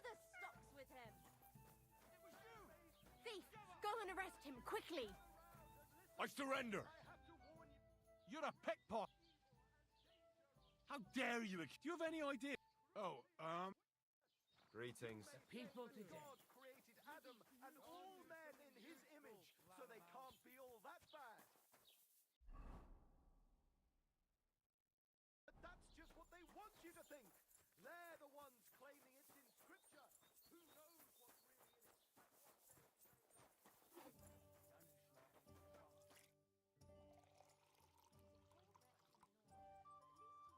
the stocks with him! Thief! Go and arrest him, quickly! I surrender! You're a pickpocket! How dare you? Do you have any idea? Oh, Greetings. People today. God created Adam and all men in his image, so they can't be all that bad. But that's just what they want you to think. They're the ones claiming it's in scripture. Who knows what's really in it?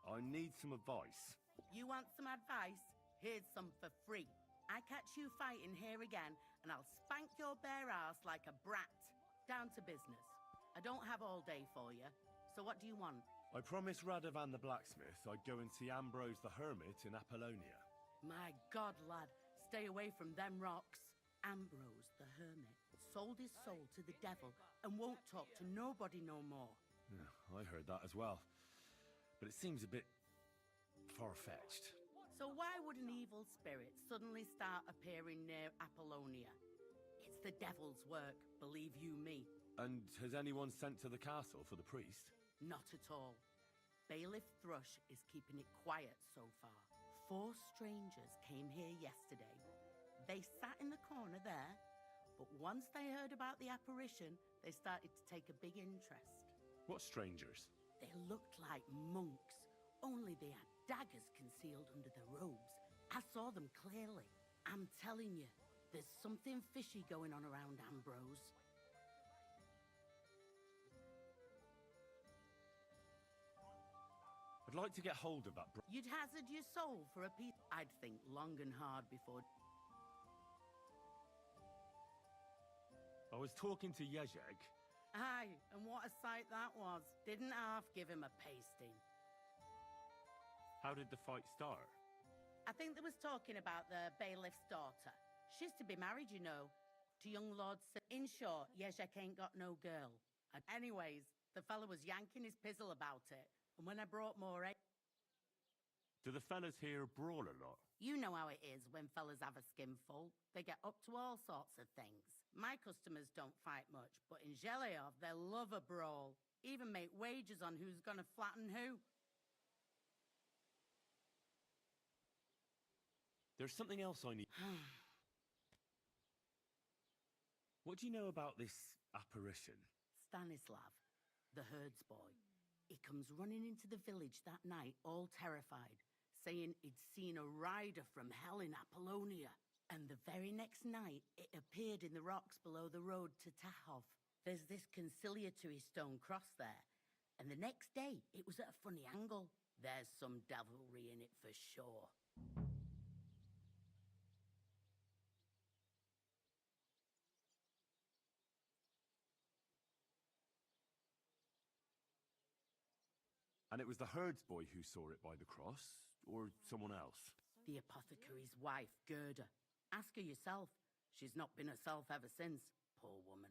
I need some advice. You want some advice? Here's some for free. I catch you fighting here again, and I'll spank your bare ass like a brat. Down to business. I don't have all day for you, so what do you want? I promised Radovan the blacksmith I'd go and see Ambrose the hermit in Apollonia. My God, lad, stay away from them rocks. Ambrose the hermit sold his soul to the devil and won't talk to nobody no more. Yeah, I heard that as well. But it seems a bit far-fetched. So why would an evil spirit suddenly start appearing near Apollonia? It's the devil's work, believe you me. And has anyone sent to the castle for the priest? Not at all. Bailiff Thrush is keeping it quiet so far. 4 strangers came here yesterday. They sat in the corner there, but once they heard about the apparition, they started to take a big interest. What strangers? They looked like monks, only they had daggers concealed under their robes. I saw them clearly. I'm telling you, there's something fishy going on around Ambrose. I'd like to get hold of that You'd hazard your soul for a piece. I'd think long and hard before. I was talking to Yezheg. Aye, and what a sight that was. Didn't half give him a pasting. How did the fight start? I think they was talking about the bailiff's daughter. She's to be married, you know, to young Lord. In short, Yezhek ain't got no girl. And anyways, the fella was yanking his pizzle about it. And when I brought more eggs... Do the fellas here brawl a lot? You know how it is when fellas have a skinful. They get up to all sorts of things. My customers don't fight much, but in Zheleov, they love a brawl. Even make wagers on who's gonna flatten who. There's something else I need. What do you know about this apparition? Stanislav, the herds boy. He comes running into the village that night, all terrified, saying he'd seen a rider from hell in Apollonia. And the very next night, it appeared in the rocks below the road to Tahov. There's this conciliatory stone cross there. And the next day, it was at a funny angle. There's some devilry in it for sure. And it was the herds boy who saw it by the cross, or someone else? The apothecary's wife, Gerda. Ask her yourself. She's not been herself ever since, poor woman.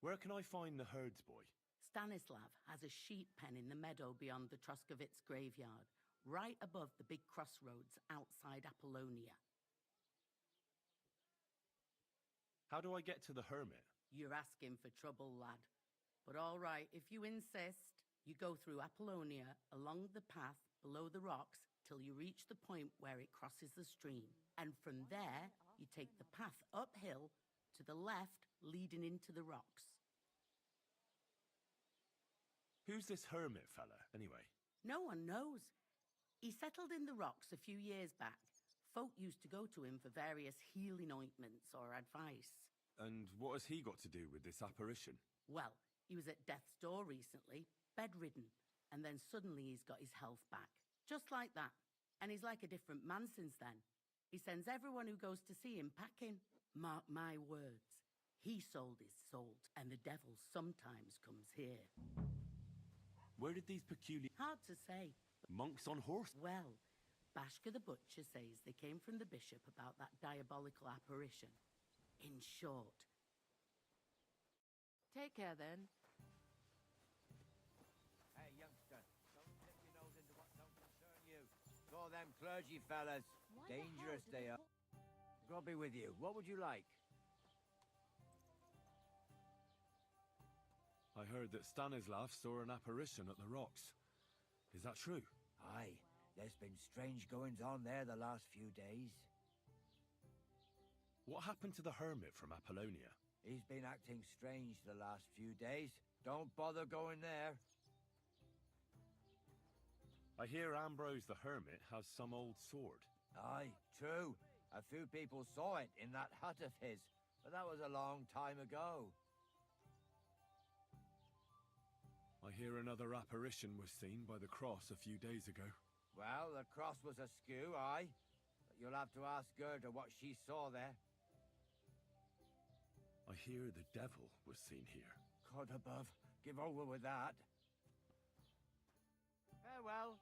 Where can I find the herds boy? Stanislav has a sheep pen in the meadow beyond the Troskovitz graveyard, right above the big crossroads outside Apollonia. How do I get to the hermit? You're asking for trouble, lad. But all right, if you insist, you go through Apollonia, along the path below the rocks, till you reach the point where it crosses the stream. And from there, you take the path uphill to the left, leading into the rocks. Who's this hermit fella, anyway? No one knows. He settled in the rocks a few years back. Folk used to go to him for various healing ointments or advice. And what has he got to do with this apparition? Well, he was at death's door recently, bedridden, and then suddenly he's got his health back. Just like that. And he's like a different man since then. He sends everyone who goes to see him packing. Mark my words. He sold his soul, and the devil sometimes comes here. Where did these peculiar... Hard to say. Monks on horse? Well, Bashka the butcher says they came from the bishop about that diabolical apparition. In short. Take care, then. Hey, youngster, don't stick your nose into what don't concern you. It's all them clergy fellas. Dangerous they are. I'll be with you. What would you like? I heard that Stanislav saw an apparition at the rocks. Is that true? Aye, there's been strange goings on there the last few days. What happened to the hermit from Apollonia? He's been acting strange the last few days. Don't bother going there. I hear Ambrose the hermit has some old sword. Aye, true. A few people saw it in that hut of his, but that was a long time ago. I hear another apparition was seen by the cross a few days ago. Well, the cross was askew, aye. But you'll have to ask Gerda what she saw there. I hear the devil was seen here. God above, give over with that. Farewell.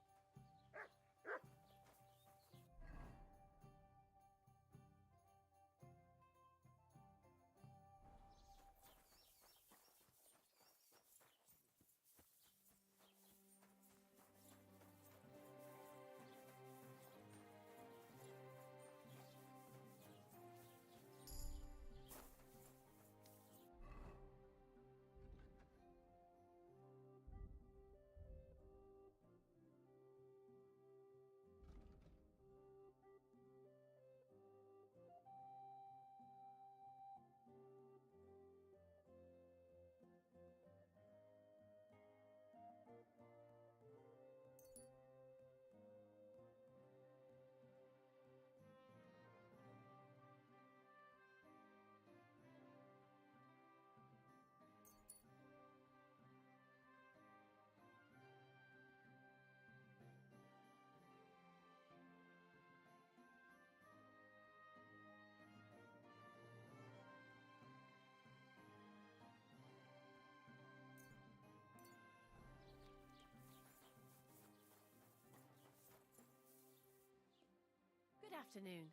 Good afternoon.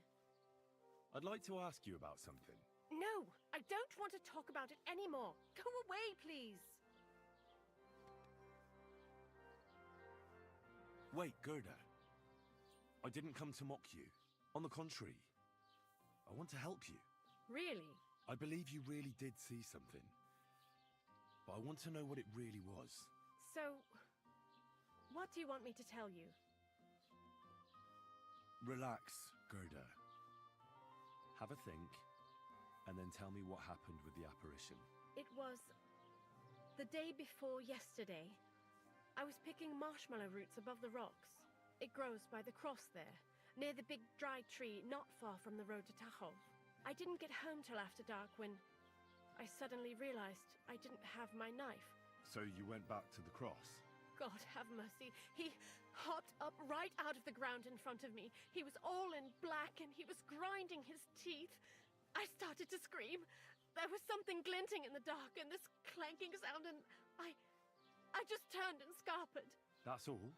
I'd like to ask you about something. No, I don't want to talk about it anymore. Go away, please. Wait, Gerda. I didn't come to mock you. On the contrary, I want to help you. Really? I believe you really did see something. But I want to know what it really was. So, what do you want me to tell you? Relax, Gerda. Have a think, and then tell me what happened with the apparition. It was the day before yesterday. I was picking marshmallow roots above the rocks. It grows by the cross there, near the big dry tree not far from the road to Tachov. I didn't get home till after dark when I suddenly realized I didn't have my knife. So you went back to the cross? God have mercy. He hopped up right out of the ground in front of me. He was all in black and he was grinding his teeth. I started to scream. There was something glinting in the dark and this clanking sound, and I just turned and scarpered. That's all?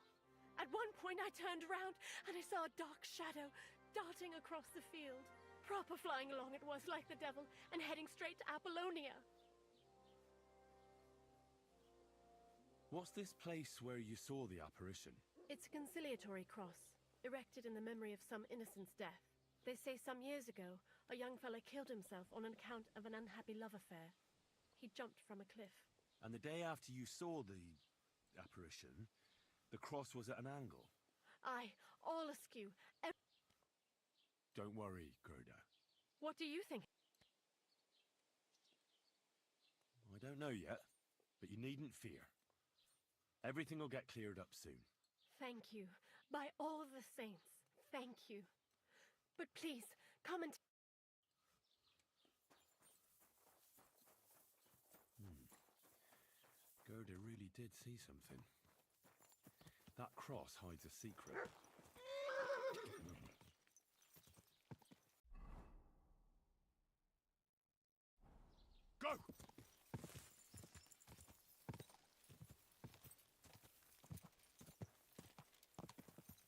At one point I turned around and I saw a dark shadow darting across the field. Proper flying along it was, like the devil, and heading straight to Apollonia. What's this place where you saw the apparition? It's a conciliatory cross, erected in the memory of some innocent's death. They say some years ago, a young fellow killed himself on account of an unhappy love affair. He jumped from a cliff. And the day after you saw the apparition, the cross was at an angle? Aye, all askew. Don't worry, Gerda. What do you think? I don't know yet, but you needn't fear. Everything will get cleared up soon. Thank you. By all the saints, thank you. But please, come and... Gerda really did see something. That cross hides a secret. Go!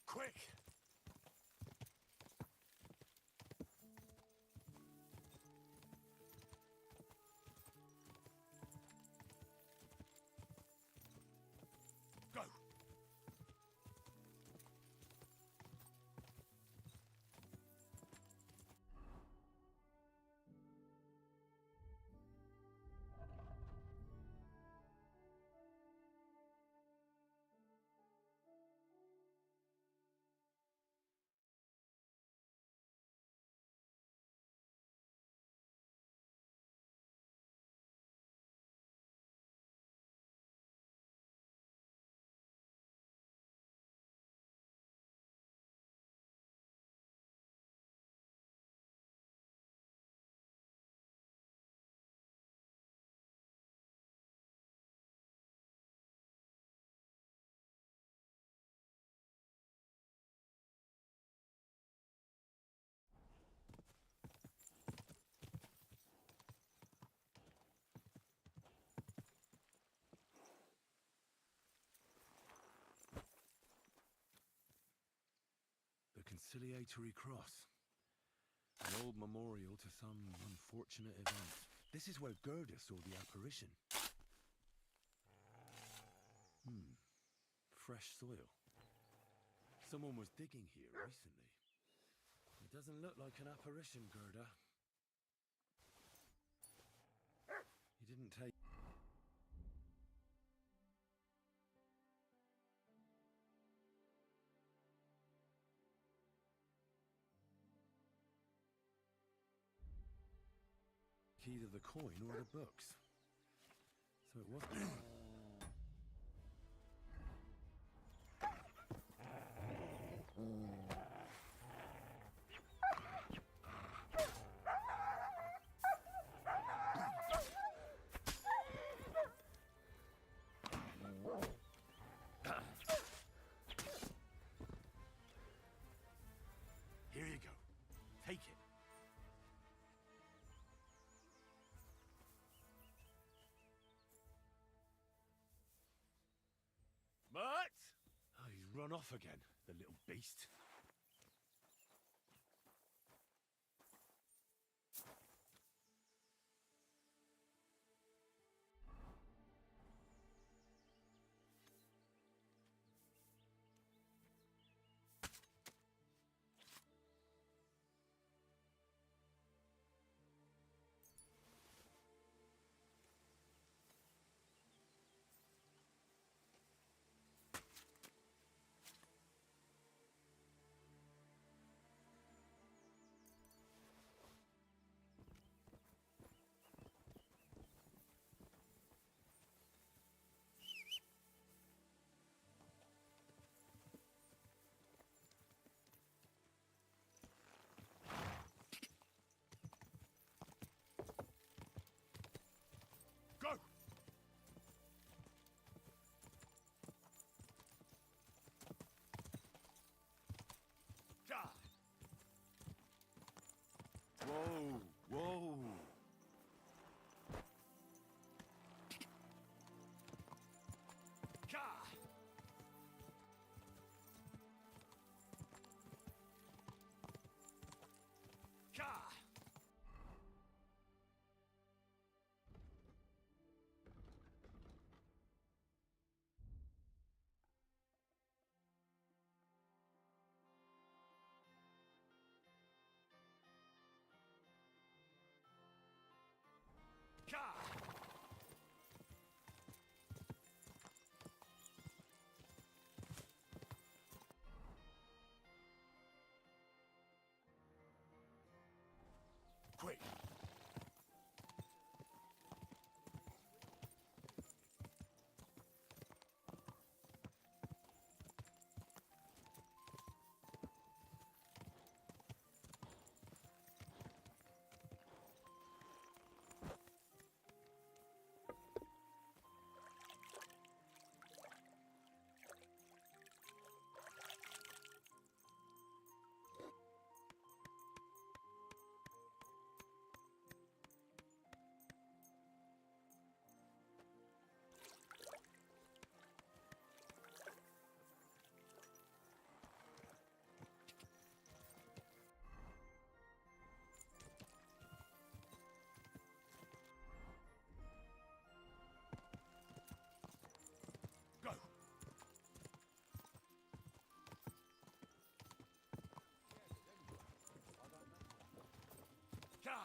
Quick! Go! Conciliatory cross. An old memorial to some unfortunate event. This is where Gerda saw the apparition. Fresh soil. Someone was digging here recently. It doesn't look like an apparition, Gerda. You didn't take... either the coin or the books. So it wasn't... Here you go. Take it. But... oh, he's run off again, the little beast. Go! God! Whoa! Whoa! God! God! God! Quick! Go! God!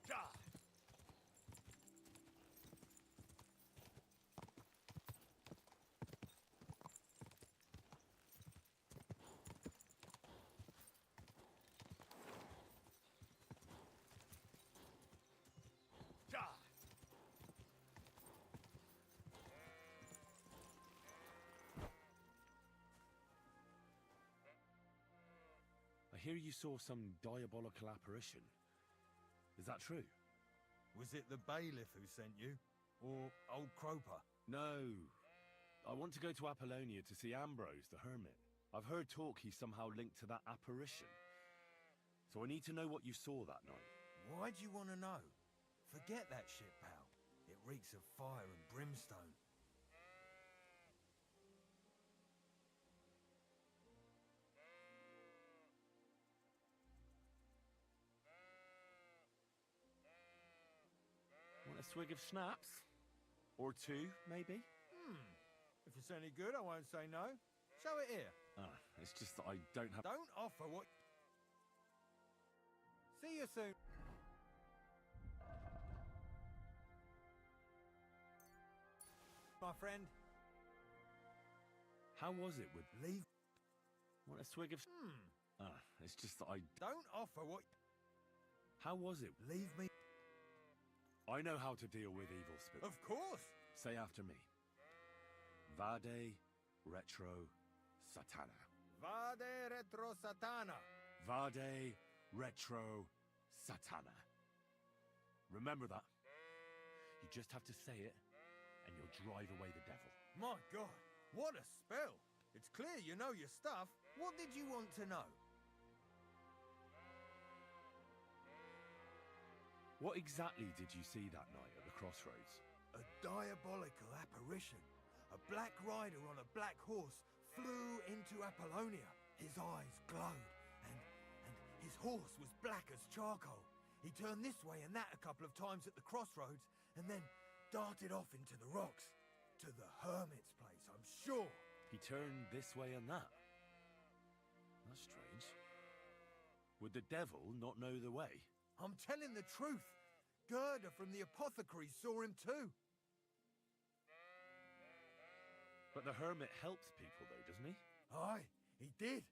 God! God! I hear you saw some diabolical apparition. Is that true? Was it the bailiff who sent you? Or old Croper? No. I want to go to Apollonia to see Ambrose, the hermit. I've heard talk he's somehow linked to that apparition. So I need to know what you saw that night. Why'd you want to know? Forget that shit, pal. It reeks of fire and brimstone. Want a swig of schnapps? Or two, maybe? If it's any good, I won't say no. Show it here. It's just that I don't have... Don't offer what... See you soon. My friend. How was it with... Leave. Want a swig of... It's just that I... Don't offer what... How was it? Leave me. I know how to deal with evil spirits. Of course. Say after me. Vade retro satana. Vade retro satana. Vade retro satana. Remember that. You just have to say it, and you'll drive away the devil. My God, what a spell. It's clear you know your stuff. What did you want to know? What exactly did you see that night at the crossroads? A diabolical apparition. A black rider on a black horse flew into Apollonia. His eyes glowed, and his horse was black as charcoal. He turned this way and that a couple of times at the crossroads, and then darted off into the rocks. To the hermit's place, I'm sure. He turned this way and that. That's strange. Would the devil not know the way? I'm telling the truth. Gerda from the apothecary saw him too. But the hermit helps people though, doesn't he? Aye, he did.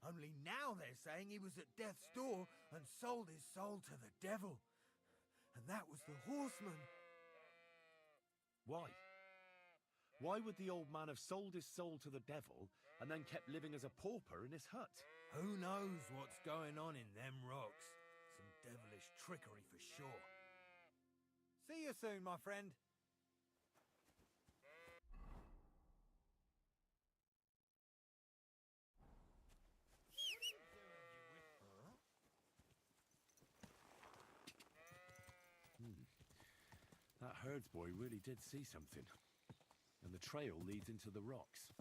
Only now they're saying he was at death's door and sold his soul to the devil. And that was the horseman. Why? Why would the old man have sold his soul to the devil and then kept living as a pauper in his hut? Who knows what's going on in them rocks? Some devilish trickery for sure. See you soon, my friend. That herdsboy really did see something. And the trail leads into the rocks.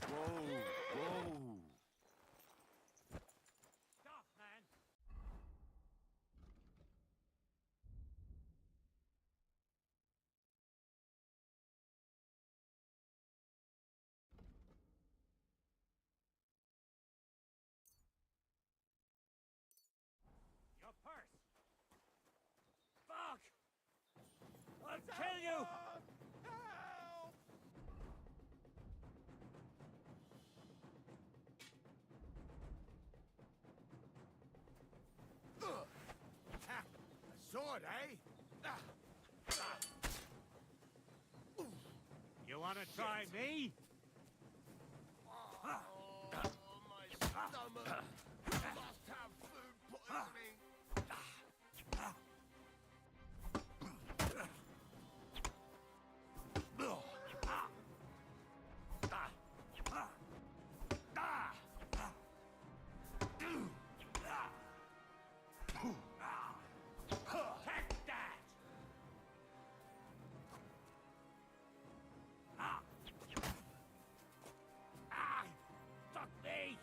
Whoa, whoa. Stop, man. Your purse. Fuck! I'll kill you! Help! A sword, eh? You wanna try me? My stomach must have food poisoning. Take that! Fuck me!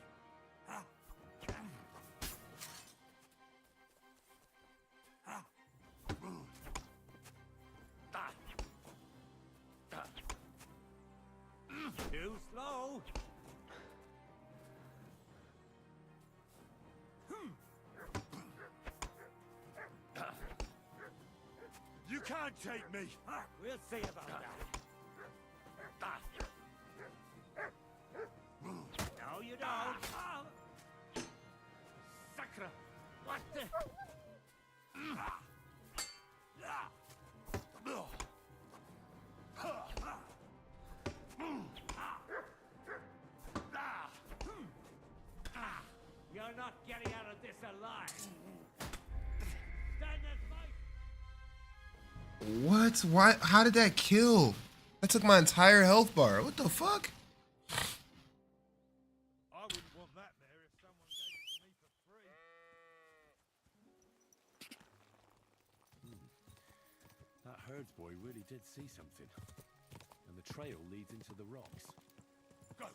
can't take me. We'll see about that. No, you don't. Sacre! What the? You're not getting out of this alive. Stand and fight. What? Why? How did that kill? That took my entire health bar. What the fuck? I wouldn't want that there if someone gave it to me for free. That herds boy really did see something. And the trail leads into the rocks. Go!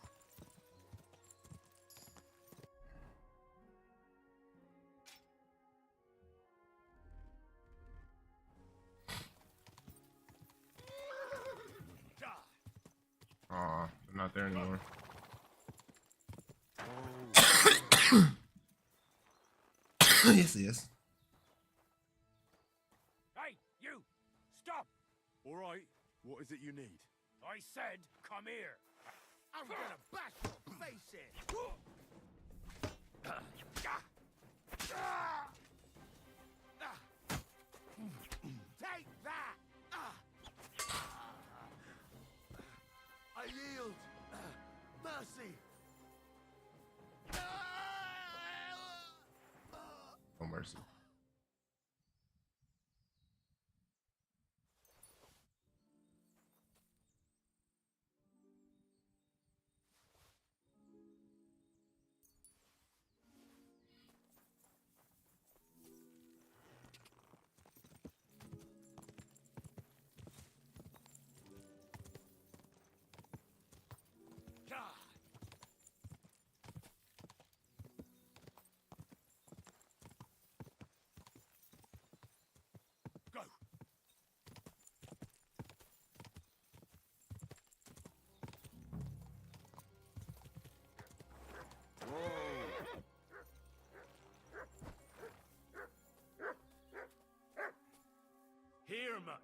Aw, they're not there anymore. Yes, he is. Hey, you! Stop! All right, what is it you need? I said, come here! I'm gonna bash your face in. Take that! I yield. Mercy. No mercy. Go! Here, Mutt.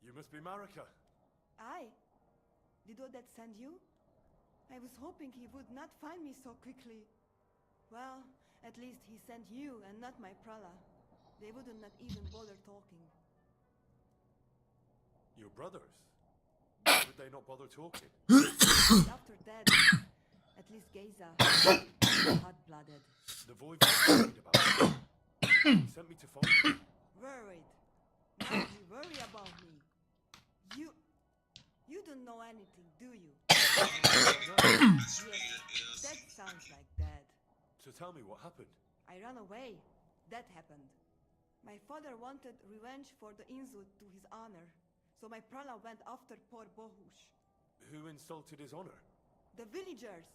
You must be Marika. I? Did Odette send you? I was hoping he would not find me so quickly. Well, at least he sent you and not my prala. They wouldn't not even bother talking. Your brothers? Why would they not bother talking? After dead, at least Geza, hot-blooded. The void was worried about you. He sent me to find you. Worried. Now you worry about me. You don't know anything, do you? Yes, that sounds like Dad. So tell me what happened. I ran away. That happened. My father wanted revenge for the insult to his honor, so my prala went after poor Bohush. Who insulted his honor? The villagers!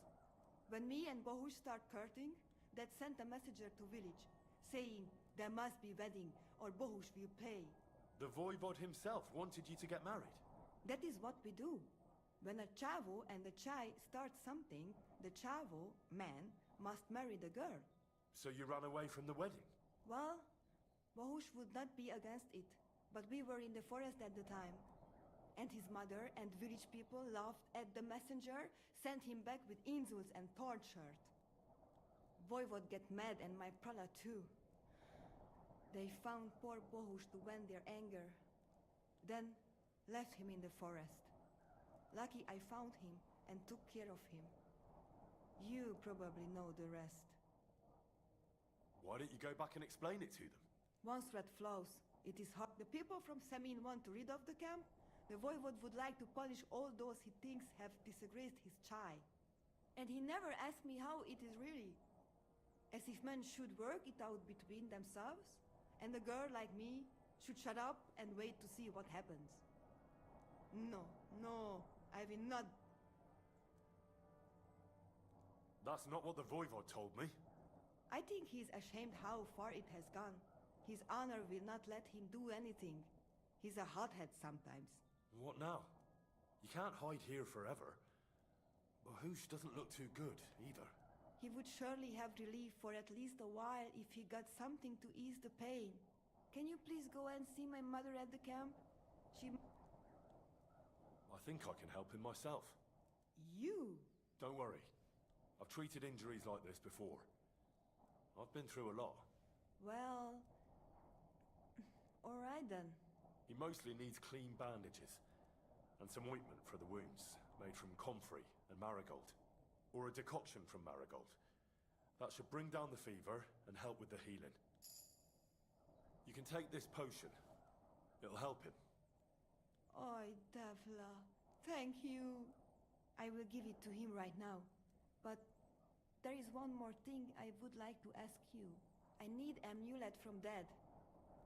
When me and Bohush start courting, Dad sent a messenger to village, saying there must be wedding or Bohush will pay. The voivod himself wanted you to get married. That is what we do. When a chavo and a chai start something, the chavo, man, must marry the girl. So you ran away from the wedding? Well, Bohush would not be against it, but we were in the forest at the time. And his mother and village people laughed at the messenger, sent him back with insults and tortured. Voivod get mad and my prala too. They found poor Bohush to vent their anger. Then left him in the forest. Lucky I found him and took care of him. You probably know the rest. Why don't you go back and explain it to them? One thread flows. It is hard. The people from Samin want to rid of the camp. The voivod would like to punish all those he thinks have disgraced his chai. And he never asked me how it is really. As if men should work it out between themselves, and a girl like me should shut up and wait to see what happens. No, I will not. That's not what the voivod told me. I think he's ashamed how far it has gone. His honor will not let him do anything. He's a hothead sometimes. What now? You can't hide here forever. Bohush doesn't look too good, either. He would surely have relief for at least a while if he got something to ease the pain. Can you please go and see my mother at the camp? I think I can help him myself. You? Don't worry. I've treated injuries like this before. I've been through a lot. Well... alright then. He mostly needs clean bandages. And some ointment for the wounds, made from comfrey and marigold. Or a decoction from marigold. That should bring down the fever and help with the healing. You can take this potion. It'll help him. Oi, Davla. Thank you. I will give it to him right now. But there is one more thing I would like to ask you. I need amulet from Dad.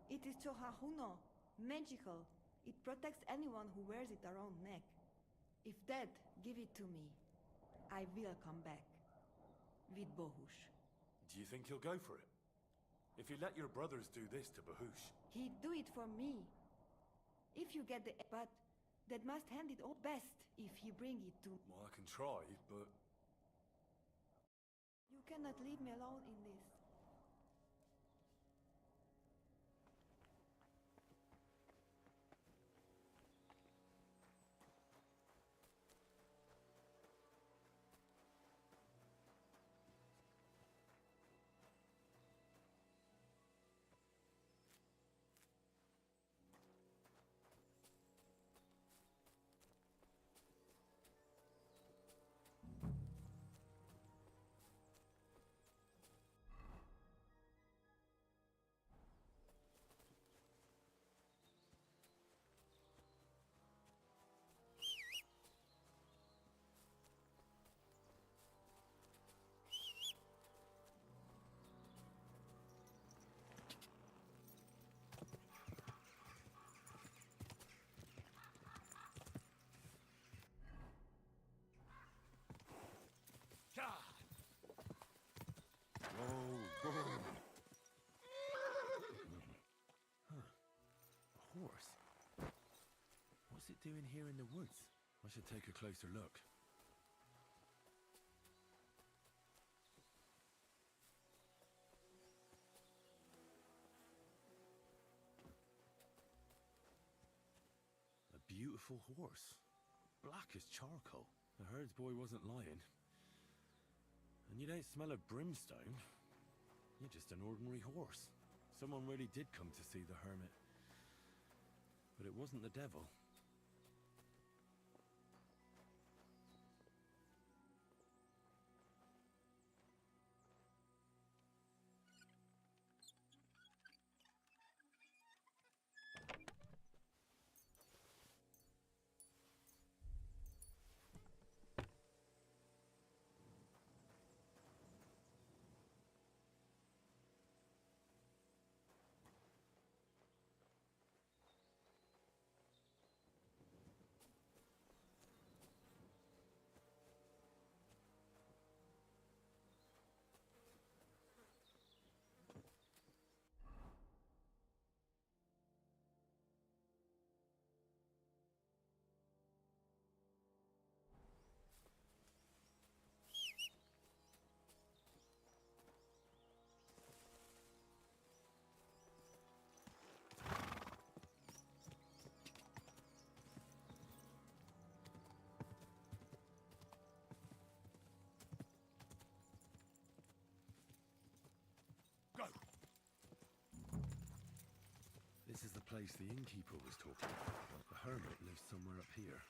It is Chohahuno, magical. It protects anyone who wears it around neck. If Dad give it to me, I will come back. With Bohush. Do you think he'll go for it? If you let your brothers do this to Bohush... He'd do it for me. If you get the... But Dad must hand it all best if he bring it to... Well, I can try, but... You cannot leave me alone in this. Whoa, whoa. Huh. A horse? What's it doing here in the woods? I should take a closer look. A beautiful horse. Black as charcoal. The herds boy wasn't lying. And you don't smell of brimstone. You're just an ordinary horse. Someone really did come to see the hermit. But it wasn't the devil. This is the place the innkeeper was talking about. The hermit lives somewhere up here.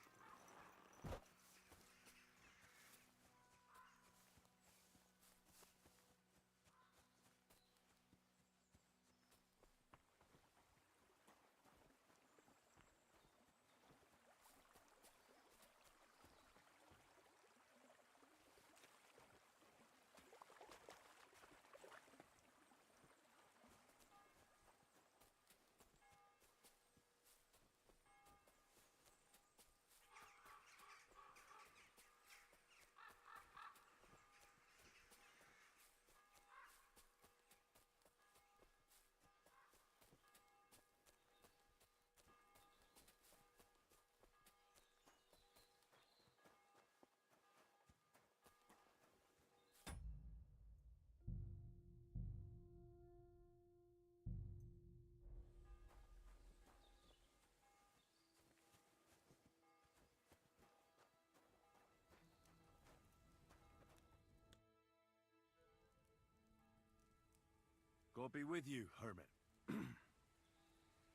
God be with you, hermit.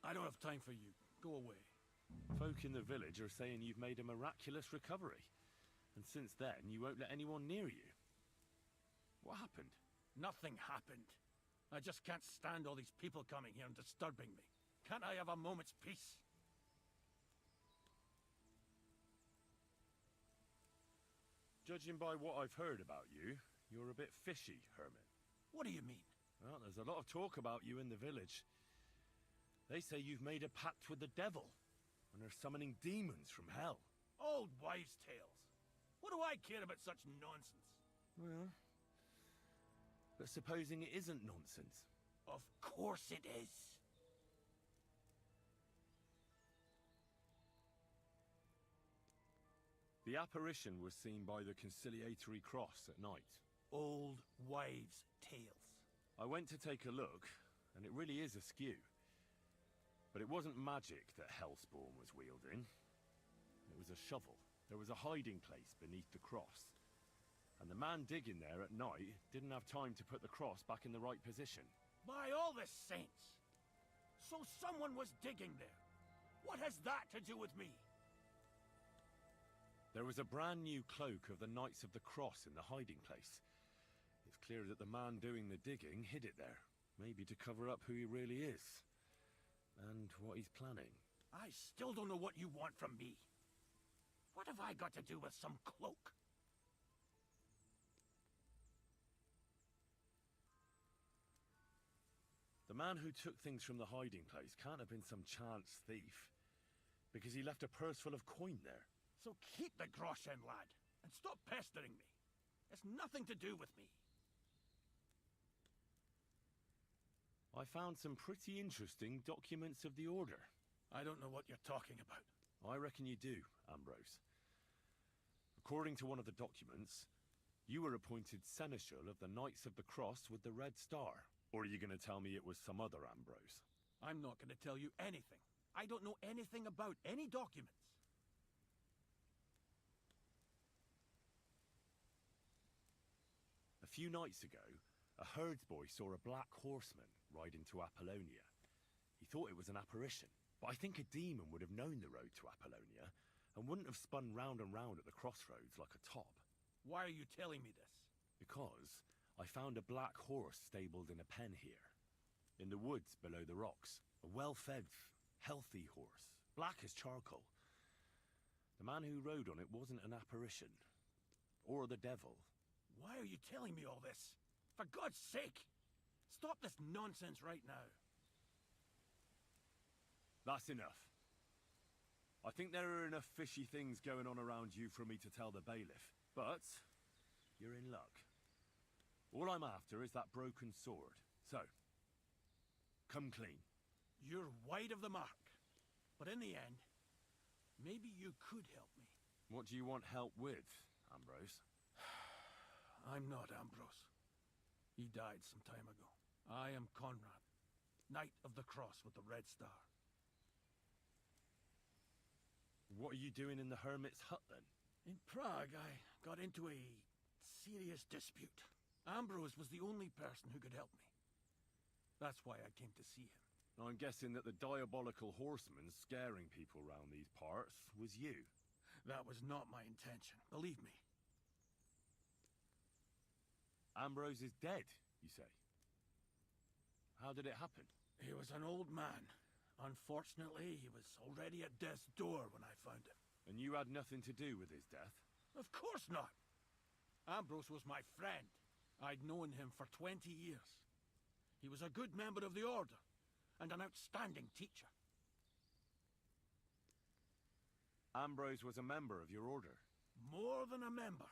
I don't have time for you. Go away. Folk in the village are saying you've made a miraculous recovery. And since then, you won't let anyone near you. What happened? Nothing happened. I just can't stand all these people coming here and disturbing me. Can't I have a moment's peace? Judging by what I've heard about you, you're a bit fishy, hermit. What do you mean? Well, there's a lot of talk about you in the village. They say you've made a pact with the devil, and are summoning demons from hell. Old wives' tales. What do I care about such nonsense? Well, but supposing it isn't nonsense? Of course it is. The apparition was seen by the conciliatory cross at night. Old wives' tales. I went to take a look, and it really is askew. But it wasn't magic that Hellspawn was wielding. It was a shovel. There was a hiding place beneath the cross. And the man digging there at night didn't have time to put the cross back in the right position. By all the saints! So someone was digging there. What has that to do with me? There was a brand new cloak of the Knights of the Cross in the hiding place. It's clear that the man doing the digging hid it there, maybe to cover up who he really is. And what he's planning. I still don't know what you want from me. What have I got to do with some cloak? The man who took things from the hiding place can't have been some chance thief, because he left a purse full of coin there. So keep the groschen, lad, and stop pestering me. It's nothing to do with me. I found some pretty interesting documents of the Order. I don't know what you're talking about. I reckon you do, Ambrose. According to one of the documents, you were appointed Seneschal of the Knights of the Cross with the Red Star. Or are you going to tell me it was some other Ambrose? I'm not going to tell you anything. I don't know anything about any documents. A few nights ago, a herdsboy saw a black horseman ride into Apollonia. He thought it was an apparition, but I think a demon would have known the road to Apollonia and wouldn't have spun round and round at the crossroads like a top. Why are you telling me this? Because I found a black horse stabled in a pen here, in the woods below the rocks. A well-fed, healthy horse, black as charcoal. The man who rode on it wasn't an apparition, or the devil. Why are you telling me all this? For God's sake! Stop this nonsense right now. That's enough. I think there are enough fishy things going on around you for me to tell the bailiff, but you're in luck. All I'm after is that broken sword. So, come clean. You're wide of the mark. But in the end, maybe you could help me. What do you want help with, Ambrose? I'm not Ambrose. He died some time ago. I am Conrad, Knight of the Cross with the Red Star. What are you doing in the hermit's hut, then? In Prague, I got into a serious dispute. Ambrose was the only person who could help me. That's why I came to see him. I'm guessing that the diabolical horseman scaring people round these parts was you. That was not my intention, believe me. Ambrose is dead, you say? How did it happen? He was an old man. Unfortunately, he was already at death's door when I found him. And you had nothing to do with his death? Of course not. Ambrose was my friend. I'd known him for 20 years. He was a good member of the Order, and an outstanding teacher. Ambrose was a member of your order? More than a member.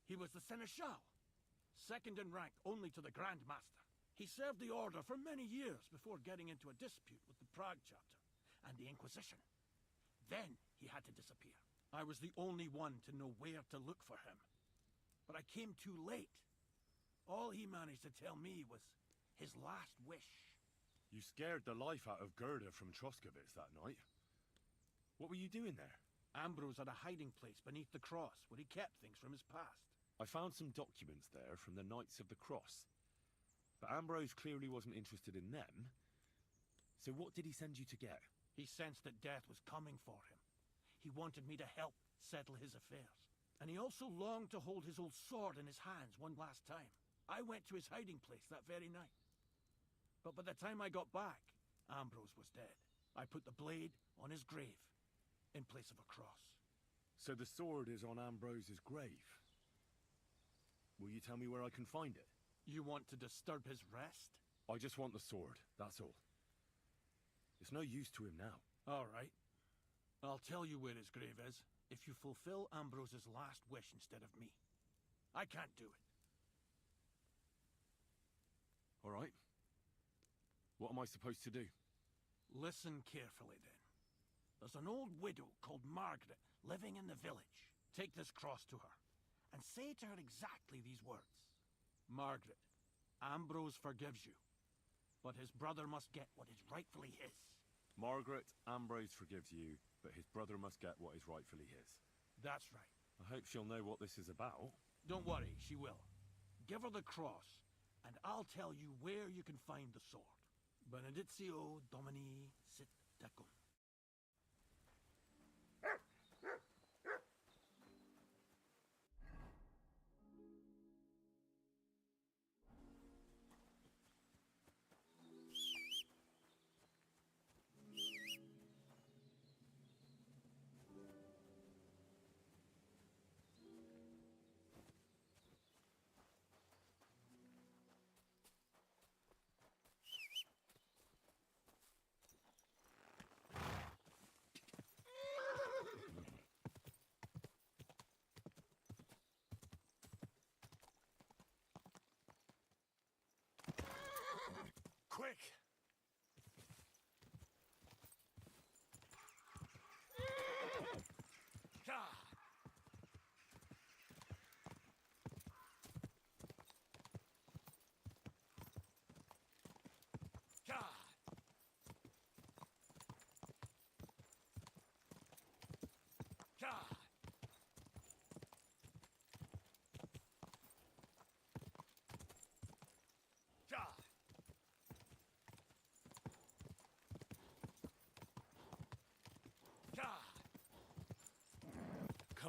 He was the Seneschal, second in rank only to the Grand Master. He served the Order for many years before getting into a dispute with the Prague chapter and the Inquisition. Then he had to disappear. I was the only one to know where to look for him. But I came too late. All he managed to tell me was his last wish. You scared the life out of Gerda from Troskovitz that night. What were you doing there? Ambrose had a hiding place beneath the cross where he kept things from his past. I found some documents there from the Knights of the Cross. But Ambrose clearly wasn't interested in them. So what did he send you to get? He sensed that death was coming for him. He wanted me to help settle his affairs. And he also longed to hold his old sword in his hands one last time. I went to his hiding place that very night. But by the time I got back, Ambrose was dead. I put the blade on his grave, in place of a cross. So the sword is on Ambrose's grave? Will you tell me where I can find it? You want to disturb his rest? I just want the sword, that's all. It's no use to him now. All right. I'll tell you where his grave is, if you fulfill Ambrose's last wish instead of me. I can't do it. All right. What am I supposed to do? Listen carefully, then. There's an old widow called Margaret living in the village. Take this cross to her, and say to her exactly these words. Margaret, Ambrose forgives you, but his brother must get what is rightfully his. Margaret, Ambrose forgives you, but his brother must get what is rightfully his. That's right. I hope she'll know what this is about. Don't worry, she will. Give her the cross, and I'll tell you where you can find the sword. Benedictio Domini sit tecum. Quick!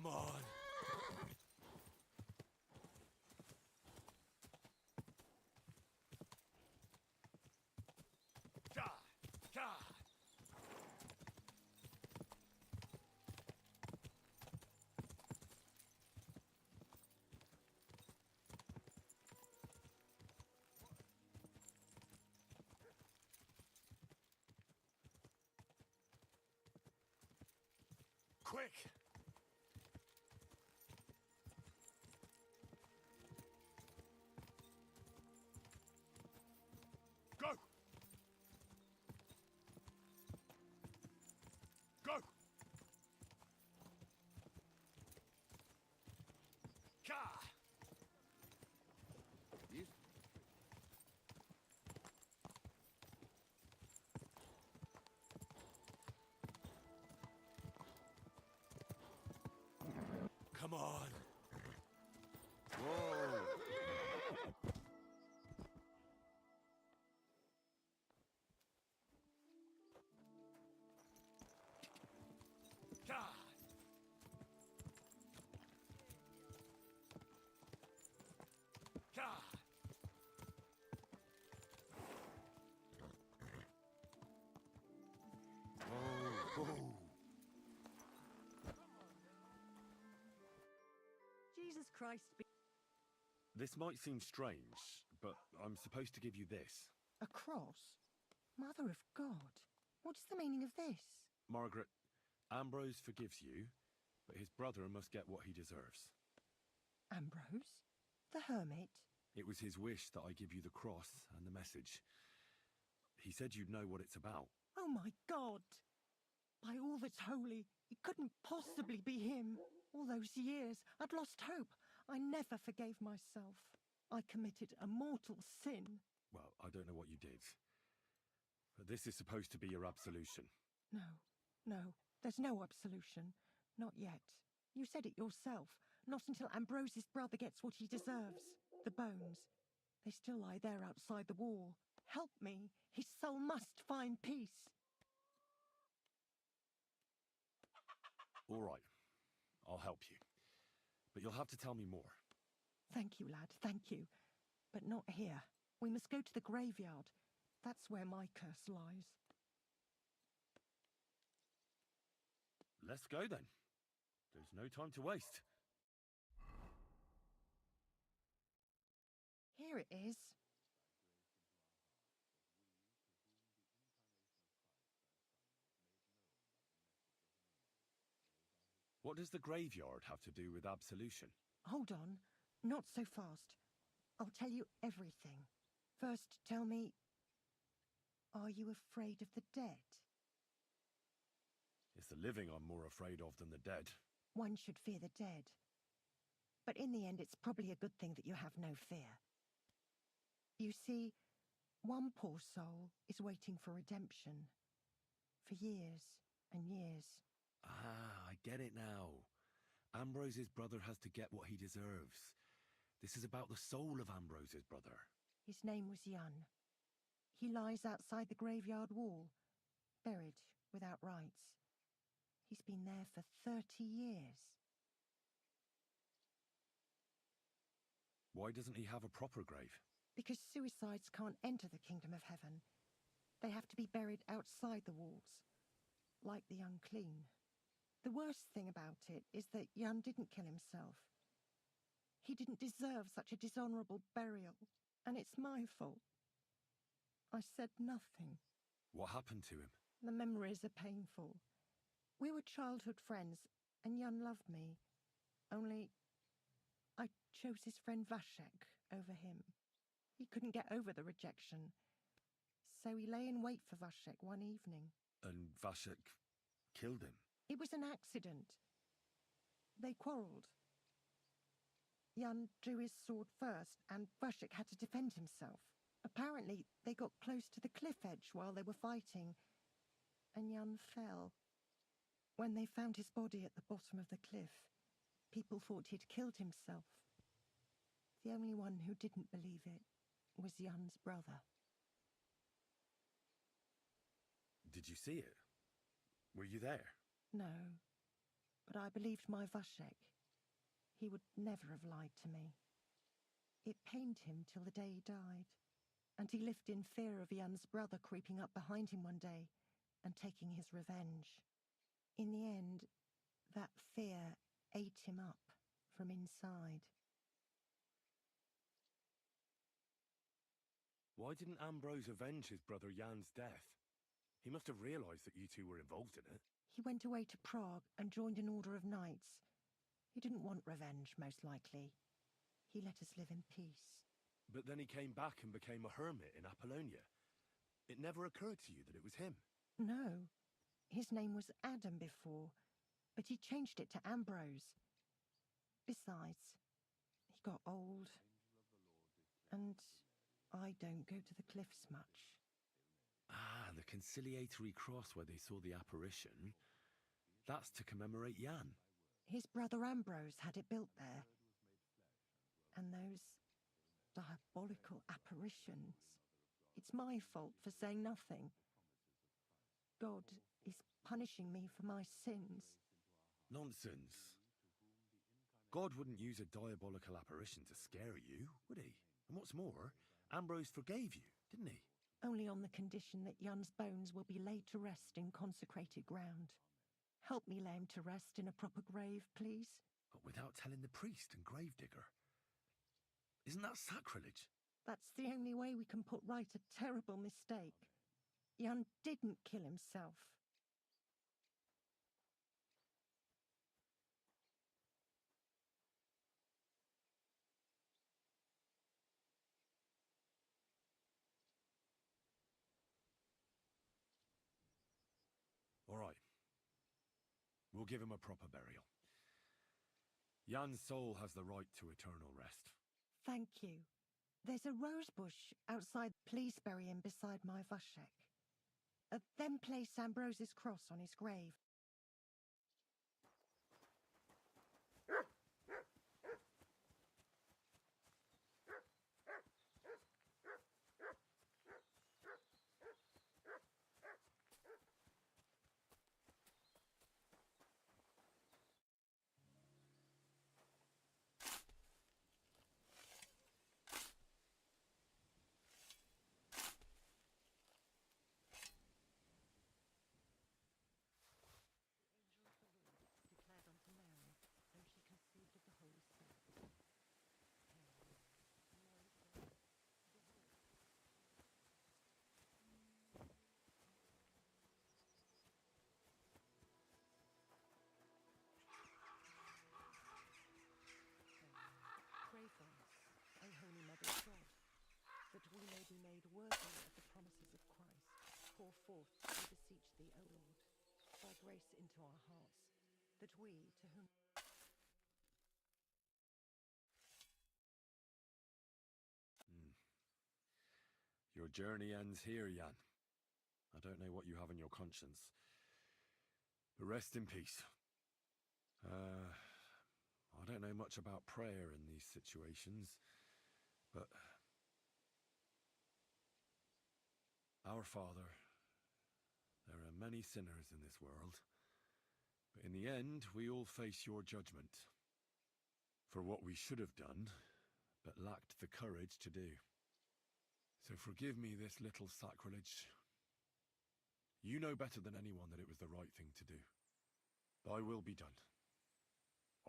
Come on. Quick! Go! Go! Ka! Come on. Whoa! Jesus Christ. This might seem strange, but I'm supposed to give you this. A cross? Mother of God. What's the meaning of this? Margaret, Ambrose forgives you, but his brother must get what he deserves. Ambrose? The hermit? It was his wish that I give you the cross and the message. He said you'd know what it's about. Oh my God! By all that's holy, it couldn't possibly be him. All those years, I'd lost hope. I never forgave myself. I committed a mortal sin. Well, I don't know what you did. But this is supposed to be your absolution. No, there's no absolution. Not yet. You said it yourself. Not until Ambrose's brother gets what he deserves. The bones. They still lie there outside the wall. Help me. His soul must find peace. All right. I'll help you. But you'll have to tell me more. Thank you, lad, thank you. But not here. We must go to the graveyard. That's where my curse lies. Let's go then. There's no time to waste. Here it is. What does the graveyard have to do with absolution? Hold on. Not so fast. I'll tell you everything. First, tell me, are you afraid of the dead? It's the living I'm more afraid of than the dead. One should fear the dead. But in the end, it's probably a good thing that you have no fear. You see, one poor soul is waiting for redemption. For years and years. Ah, I get it now. Ambrose's brother has to get what he deserves. This is about the soul of Ambrose's brother. His name was Jan. He lies outside the graveyard wall, buried without rites. He's been there for 30 years. Why doesn't he have a proper grave? Because suicides can't enter the kingdom of heaven. They have to be buried outside the walls, like the unclean. The worst thing about it is that Jan didn't kill himself. He didn't deserve such a dishonourable burial, and it's my fault. I said nothing. What happened to him? The memories are painful. We were childhood friends, and Jan loved me. Only, I chose his friend Vashek over him. He couldn't get over the rejection, so he lay in wait for Vashek one evening. And Vashek killed him? It was an accident. They quarrelled. Jan drew his sword first, and Vashek had to defend himself. Apparently, they got close to the cliff edge while they were fighting, and Jan fell. When they found his body at the bottom of the cliff, people thought he'd killed himself. The only one who didn't believe it was Jan's brother. Did you see it? Were you there? No, but I believed my Vashek. He would never have lied to me. It pained him till the day he died, and he lived in fear of Jan's brother creeping up behind him one day and taking his revenge. In the end, that fear ate him up from inside. Why didn't Ambrose avenge his brother Jan's death? He must have realised that you two were involved in it. He went away to Prague and joined an order of knights. He didn't want revenge, most likely. He let us live in peace. But then he came back and became a hermit in Apollonia. It never occurred to you that it was him? No. His name was Adam before, but he changed it to Ambrose. Besides, he got old. And I don't go to the cliffs much. Ah, the conciliatory cross where they saw the apparition. That's to commemorate Jan. His brother Ambrose had it built there. And those diabolical apparitions. It's my fault for saying nothing. God is punishing me for my sins. Nonsense. God wouldn't use a diabolical apparition to scare you, would he? And what's more, Ambrose forgave you, didn't he? Only on the condition that Jan's bones will be laid to rest in consecrated ground. Help me lay him to rest in a proper grave, please. But without telling the priest and gravedigger. Isn't that sacrilege? That's the only way we can put right a terrible mistake. Jan didn't kill himself. All right. We'll give him a proper burial. Jan's soul has the right to eternal rest. Thank you. There's a rose bush outside. Please bury him beside my Vashek. Then place Ambrose's cross on his grave. Worthy of the promises of Christ, pour forth, we beseech thee, O Lord, thy grace into our hearts, that we, to whom... Your journey ends here, Jan. I don't know what you have on your conscience, but rest in peace. I don't know much about prayer in these situations, but... Our Father, there are many sinners in this world, but in the end, we all face your judgment for what we should have done, but lacked the courage to do. So forgive me this little sacrilege. You know better than anyone that it was the right thing to do. Thy will be done,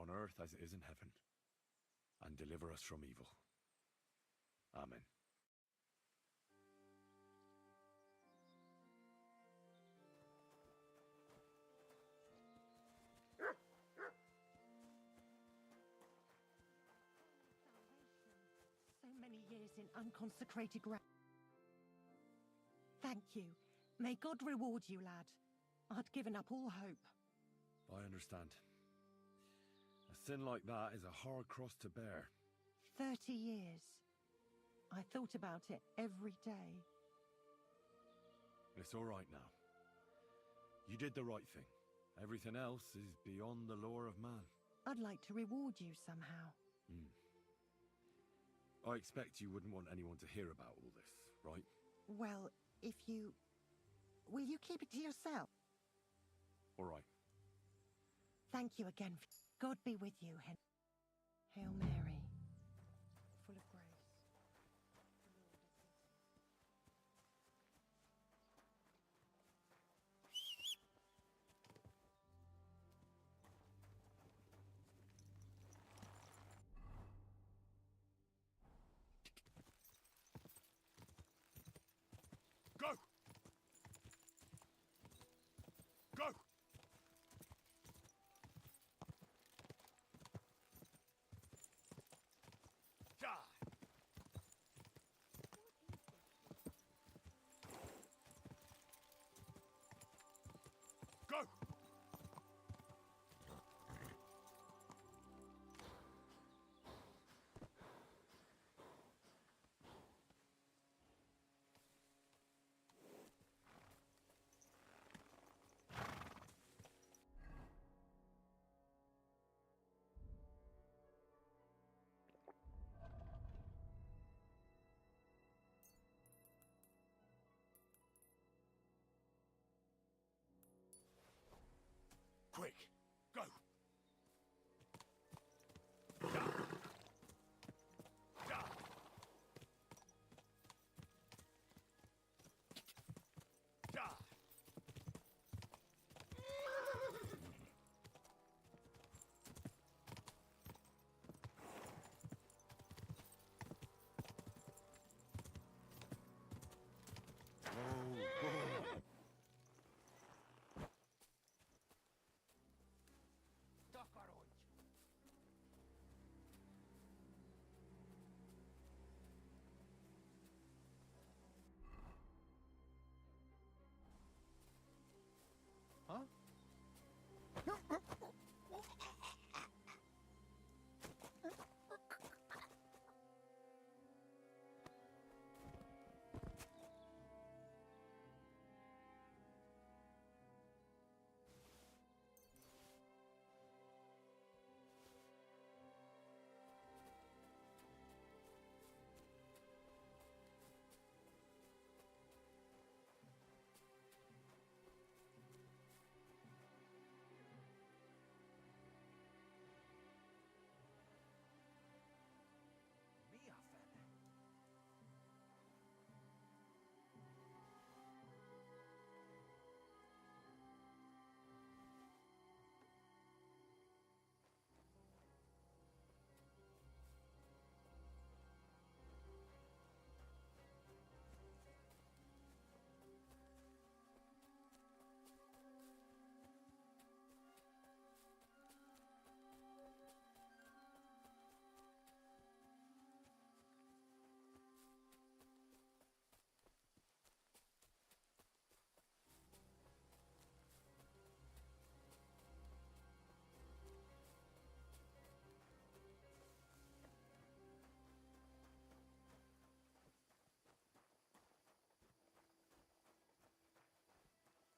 on earth as it is in heaven, and deliver us from evil. Amen. In unconsecrated ground. Thank you. May God reward you, lad. I'd given up all hope. I understand. A sin like that is a hard cross to bear. 30 years. I thought about it every day. It's all right now. You did the right thing. Everything else is beyond the law of man. I'd like to reward you somehow. I expect you wouldn't want anyone to hear about all this, right? Well, if you... Will you keep it to yourself? All right. Thank you again. God be with you, Hail Mary, full of grace. Go! Go!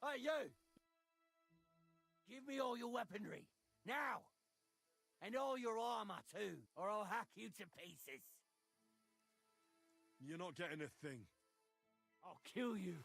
Hey, you! Give me all your weaponry, now! And all your armor, too, or I'll hack you to pieces. You're not getting a thing. I'll kill you.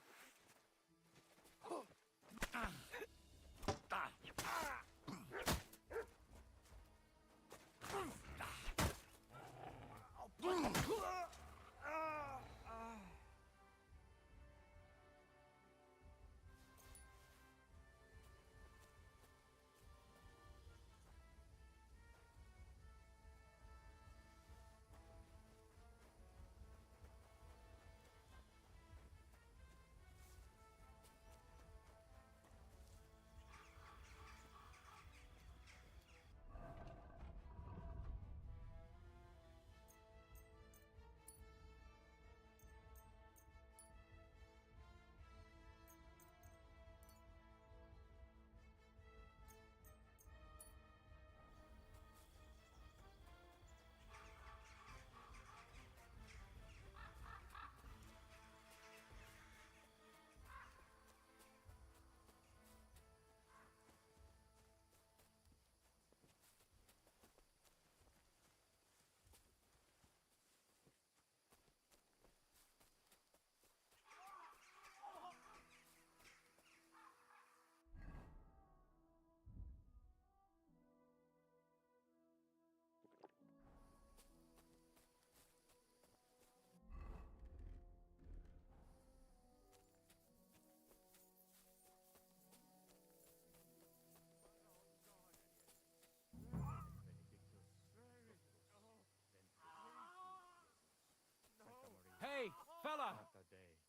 Hey, fella!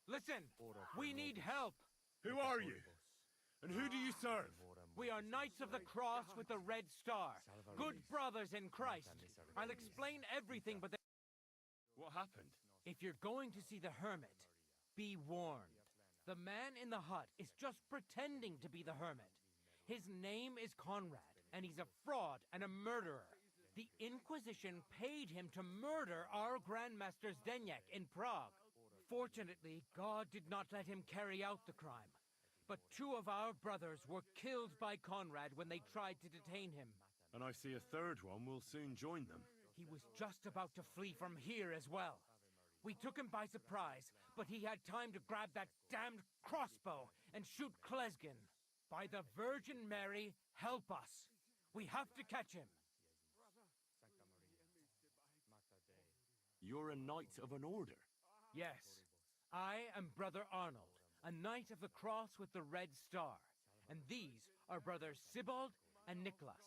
Listen, we need help! Who are you? And who do you serve? We are Knights of the Cross with the Red Star. Good brothers in Christ. I'll explain everything, but What happened? if you're going to see the hermit, be warned. The man in the hut is just pretending to be the hermit. His name is Conrad, and he's a fraud and a murderer. The Inquisition paid him to murder our Grandmaster Zdeněk in Prague. Fortunately, God did not let him carry out the crime. But 2 of our brothers were killed by Conrad when they tried to detain him. And I see a third one will soon join them. He was just about to flee from here as well. We took him by surprise, but he had time to grab that damned crossbow and shoot Klesgin. By the Virgin Mary, help us. We have to catch him. You're a knight of an order. Yes, I am Brother Arnold, a knight of the cross with the Red Star. And these are brothers Sibald and Nicholas.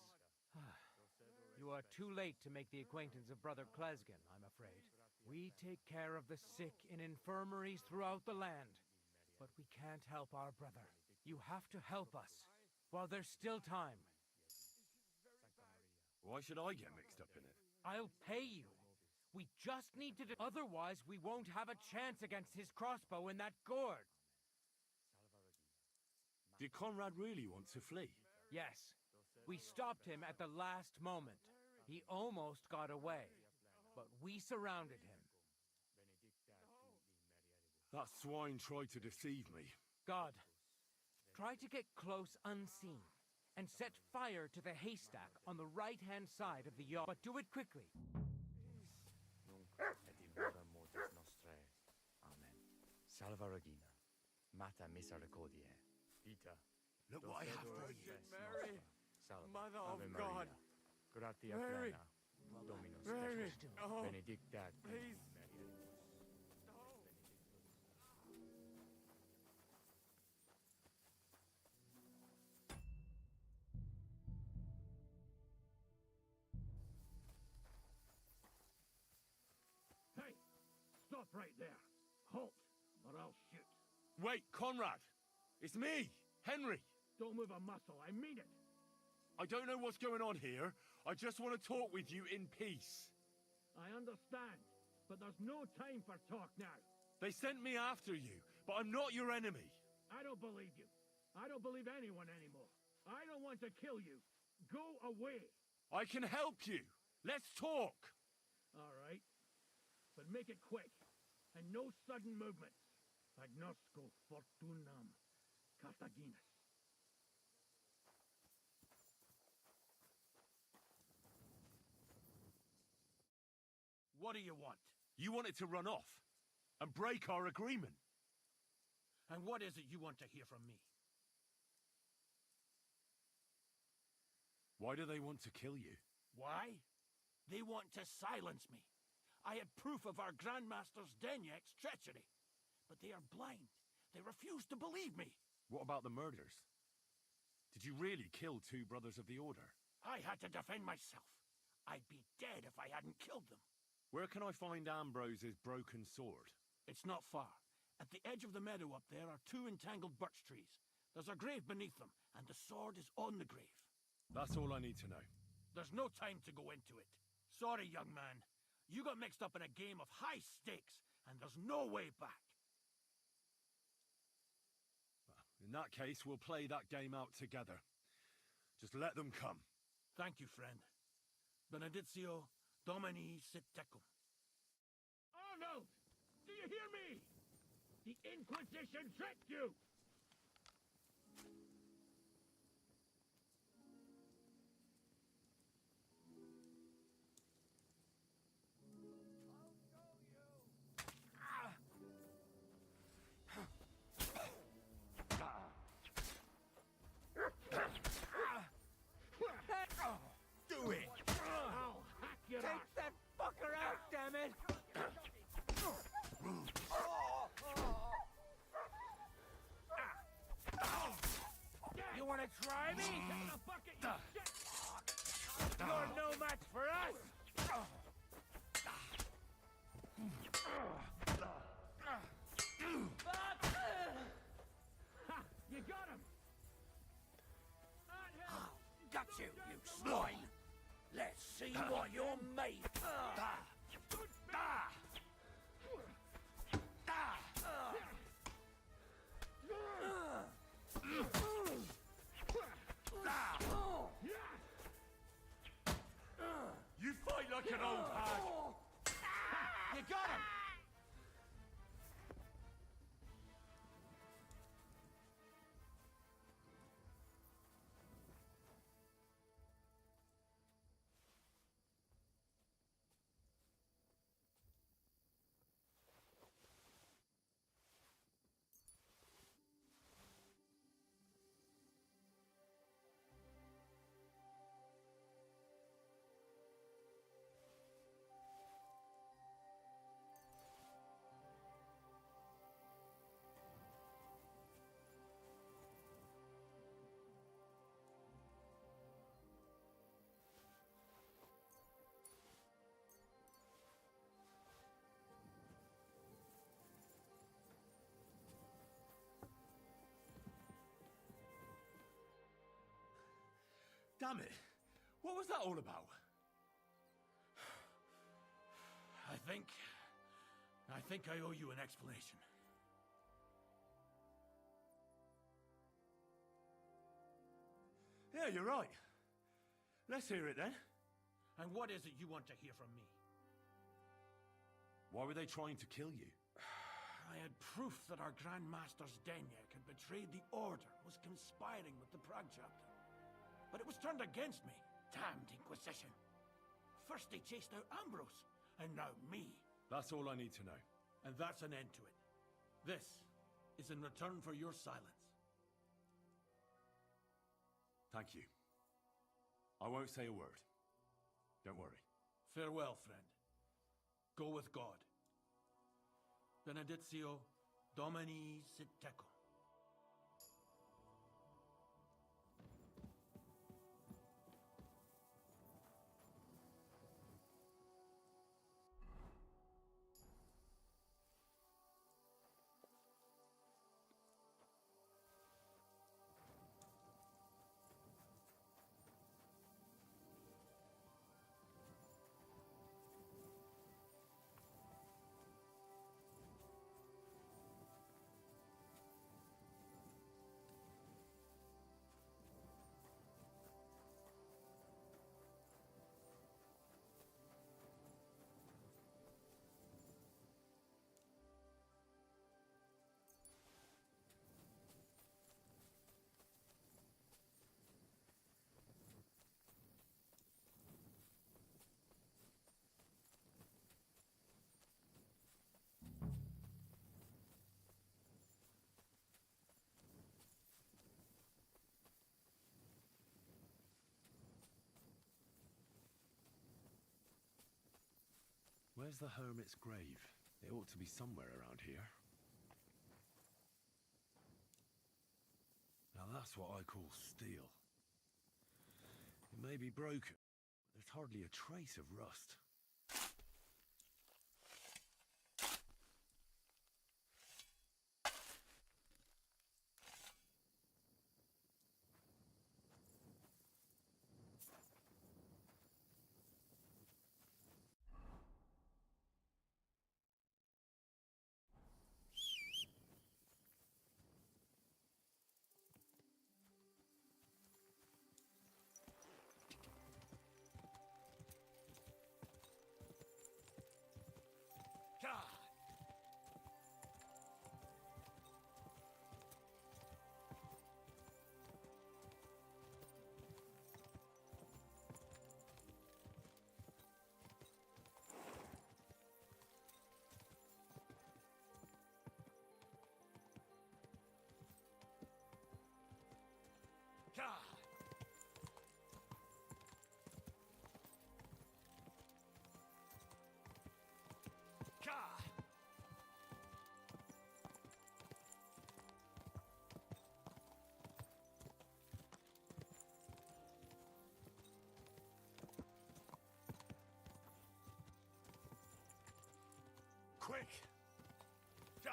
You are too late to make the acquaintance of Brother Klesgin, I'm afraid. We take care of the sick in infirmaries throughout the land. But we can't help our brother. You have to help us, while there's still time. Why should I get mixed up in it? I'll pay you. We just need to otherwise we won't have a chance against his crossbow in that gourd. Did Conrad really want to flee? Yes. We stopped him at the last moment. He almost got away, but we surrounded him. That swine tried to deceive me. God, try to get close unseen and set fire to the haystack on the right-hand side of the yard, but do it quickly. Amen. Salva Regina. Mater misericordiae. Ita. Look what I have for you. Mary, Mother of Ave God. Maria. Gratia Mary. plena. Dominus Mary. tecum. Oh, Benedicta please. Hey! Stop right there. Halt, or I'll shoot. Wait, Conrad! It's me, Henry! Don't move a muscle, I mean it. I don't know what's going on here. I just want to talk with you in peace. I understand, but there's no time for talk now. They sent me after you, but I'm not your enemy. I don't believe you. I don't believe anyone anymore. I don't want to kill you. Go away. I can help you. Let's talk. All right. But make it quick. And no sudden movements. Agnosco fortunam. Cartagena. What do you want? You wanted to run off and break our agreement. And what is it you want to hear from me? Why do they want to kill you? Why? They want to silence me. I had proof of our Grandmaster's Denyek's treachery. But they are blind. They refuse to believe me. What about the murders? Did you really kill 2 brothers of the Order? I had to defend myself. I'd be dead if I hadn't killed them. Where can I find Ambrose's broken sword? It's not far. At the edge of the meadow up there are 2 entangled birch trees. There's a grave beneath them, and the sword is on the grave. That's all I need to know. There's no time to go into it. Sorry, young man. You got mixed up in a game of high stakes, and there's no way back. In that case, we'll play that game out together. Just let them come. Thank you, friend. Benedictio Domini sit tecum. Arnold! Do you hear me? The Inquisition tricked you! Do it! I'll hack your Take that fucker out, damn it! You wanna try me? Get a bucket, you shit! You're no match for us! Ha! You got him! Got you, you swine! Let's see what you're made of! You fight like an old hag! You got him! Damn it! What was that all about? I think I owe you an explanation. Yeah, you're right. Let's hear it then. And what is it you want to hear from me? Why were they trying to kill you? I had proof that our Grand Master's Denyek had betrayed the Order, was conspiring with the Prague chapter. But it was turned against me. Damned Inquisition. First they chased out Ambrose, and now me. That's all I need to know. And that's an end to it. This is in return for your silence. Thank you. I won't say a word. Don't worry. Farewell, friend. Go with God. Benedictio Domini sit tecum. Where's the hermit's grave? It ought to be somewhere around here. Now that's what I call steel. It may be broken, but there's hardly a trace of rust. Quick! Die!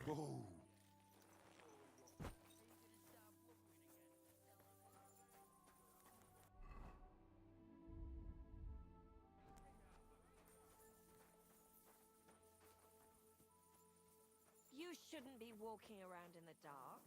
Whoa! You shouldn't be walking around in the dark.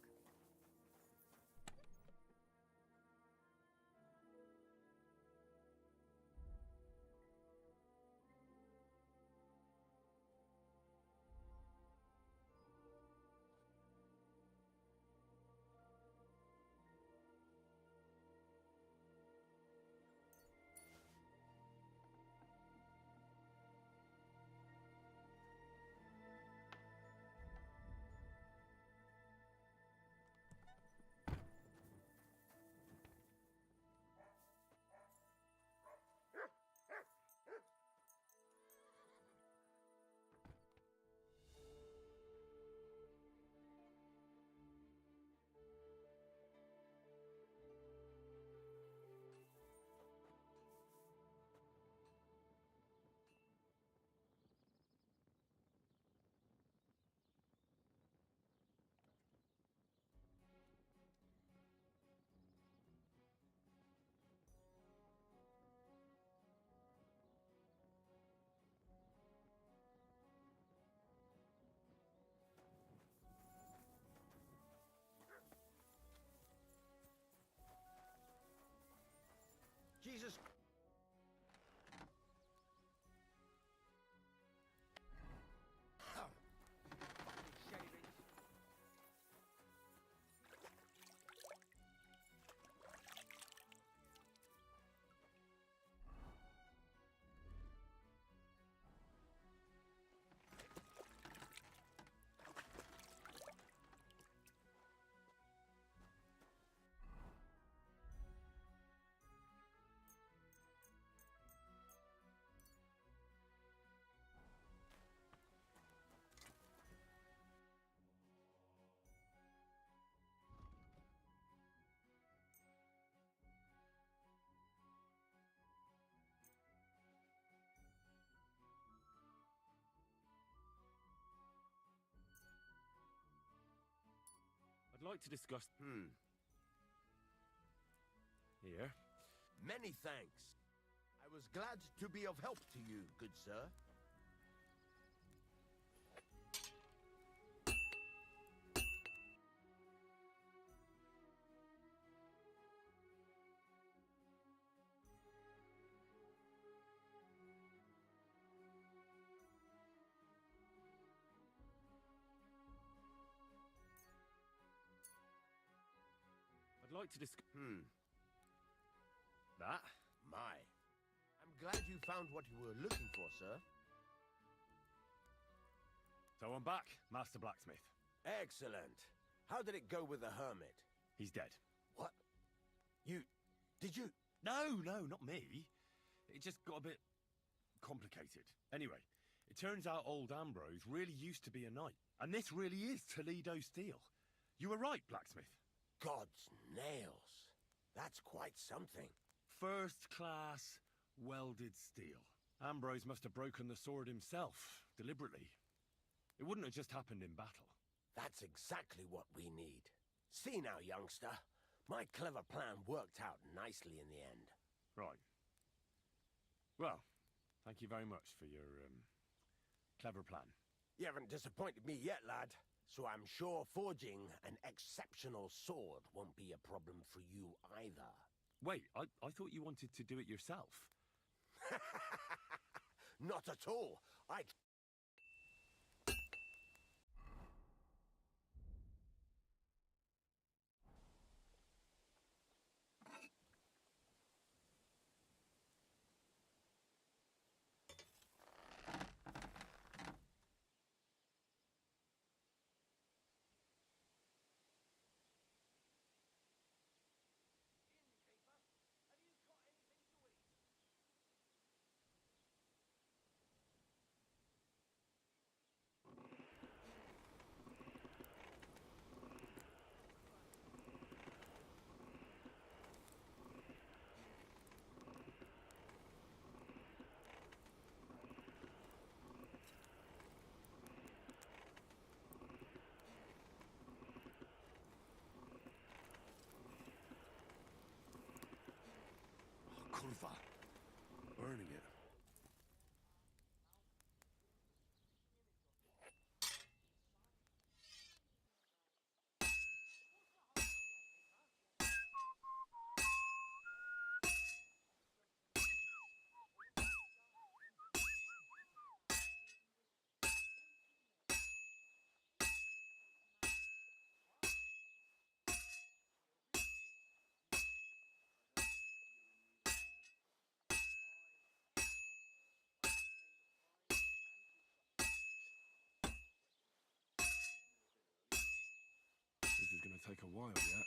Jesus. I'd like to discuss... Here. Many thanks. I was glad to be of help to you, good sir. like to discuss... That? My. I'm glad you found what you were looking for, sir. So I'm back, Master Blacksmith. Excellent. How did it go with the hermit? He's dead. What? Did you? No, not me. It just got a bit complicated. Anyway, it turns out old Ambrose really used to be a knight. And this really is Toledo steel. You were right, Blacksmith. God's nails. That's quite something. First class welded steel. Ambrose must have broken the sword himself, deliberately. It wouldn't have just happened in battle. That's exactly what we need. See now, youngster. My clever plan worked out nicely in the end. Right. Well, thank you very much for your, clever plan. You haven't disappointed me yet, lad. So I'm sure forging an exceptional sword won't be a problem for you either. Wait, I thought you wanted to do it yourself. Not at all. Kurva. Burning it. This is gonna take a while yet.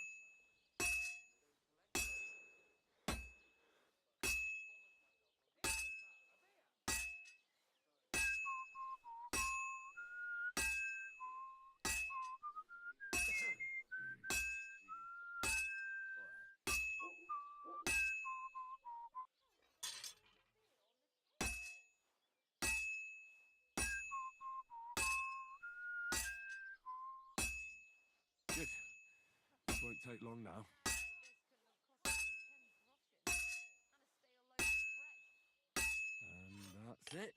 Good. This won't take long now. And that's it.